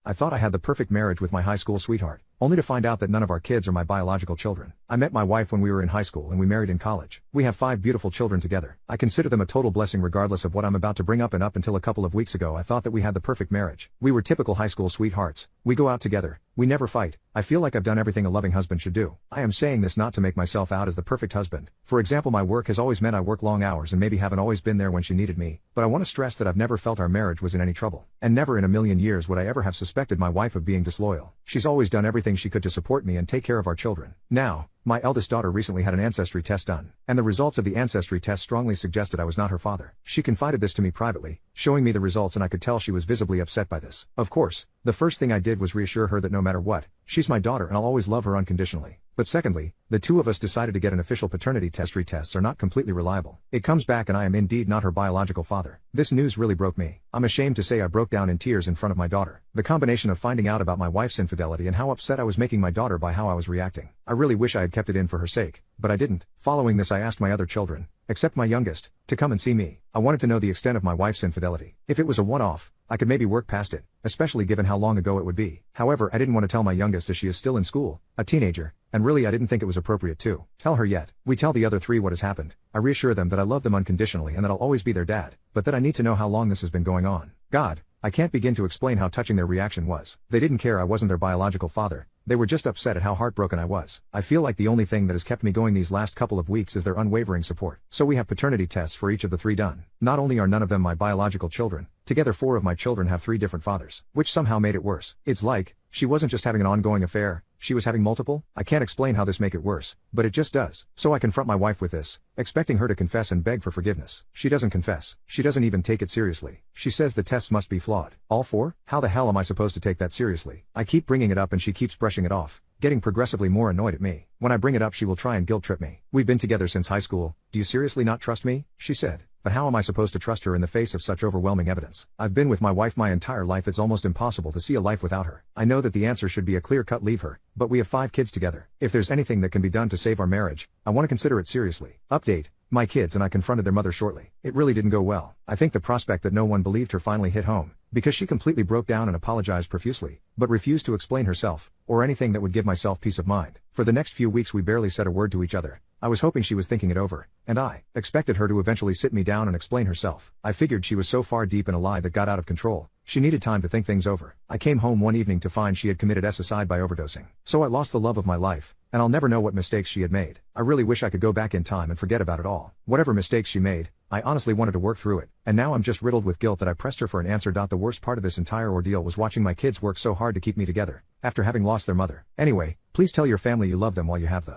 I thought I had the perfect marriage with my high school sweetheart, only to find out that none of our kids are my biological children. I met my wife when we were in high school and we married in college. We have 5 beautiful children together. I consider them a total blessing regardless of what I'm about to bring up, and up until a couple of weeks ago I thought that we had the perfect marriage. We were typical high school sweethearts. We go out together. We never fight. I feel like I've done everything a loving husband should do. I am saying this not to make myself out as the perfect husband. For example, my work has always meant I work long hours and maybe haven't always been there when she needed me, but I want to stress that I've never felt our marriage was in any trouble. And never in a million years would I ever have suspected my wife of being disloyal. She's always done everything she could to support me and take care of our children. Now, my eldest daughter recently had an ancestry test done, and the results of the ancestry test strongly suggested I was not her father. She confided this to me privately, showing me the results, and I could tell she was visibly upset by this. Of course, the first thing I did was reassure her that no matter what, she's my daughter and I'll always love her unconditionally. But secondly, the two of us decided to get an official paternity test. Tests are not completely reliable. It comes back and I am indeed not her biological father. This news really broke me. I'm ashamed to say I broke down in tears in front of my daughter. The combination of finding out about my wife's infidelity and how upset I was making my daughter by how I was reacting. I really wish I had kept it in for her sake, but I didn't. Following this, I asked my other children, except my youngest, to come and see me. I wanted to know the extent of my wife's infidelity. If it was a one-off, I could maybe work past it, especially given how long ago it would be. However, I didn't want to tell my youngest as she is still in school, a teenager, and really I didn't think it was appropriate to tell her yet. We tell the other 3 what has happened. I reassure them that I love them unconditionally and that I'll always be their dad, but that I need to know how long this has been going on. God, I can't begin to explain how touching their reaction was. They didn't care I wasn't their biological father. They were just upset at how heartbroken I was. I feel like the only thing that has kept me going these last couple of weeks is their unwavering support. So we have paternity tests for each of the 3 done. Not only are none of them my biological children, together 4 of my children have 3 different fathers, which somehow made it worse. It's like, she wasn't just having an ongoing affair, she was having multiple. I can't explain how this make it worse, but it just does. So I confront my wife with this, expecting her to confess and beg for forgiveness. She doesn't confess. She doesn't even take it seriously. She says the tests must be flawed. All 4? How the hell am I supposed to take that seriously? I keep bringing it up and she keeps brushing it off, getting progressively more annoyed at me. When I bring it up, she will try and guilt trip me. We've been together since high school. Do you seriously not trust me? She said. But how am I supposed to trust her in the face of such overwhelming evidence? I've been with my wife my entire life. It's almost impossible to see a life without her. I know that the answer should be a clear-cut leave her, but we have 5 kids together. If there's anything that can be done to save our marriage, I want to consider it seriously. Update. My kids and I confronted their mother shortly. It really didn't go well. I think the prospect that no one believed her finally hit home, because she completely broke down and apologized profusely, but refused to explain herself, or anything that would give myself peace of mind. For the next few weeks we barely said a word to each other. I was hoping she was thinking it over, and I expected her to eventually sit me down and explain herself. I figured she was so far deep in a lie that got out of control, she needed time to think things over. I came home one evening to find she had committed suicide by overdosing. So I lost the love of my life, and I'll never know what mistakes she had made. I really wish I could go back in time and forget about it all. Whatever mistakes she made, I honestly wanted to work through it, and now I'm just riddled with guilt that I pressed her for an answer. The worst part of this entire ordeal was watching my kids work so hard to keep me together, after having lost their mother. Anyway, please tell your family you love them while you have the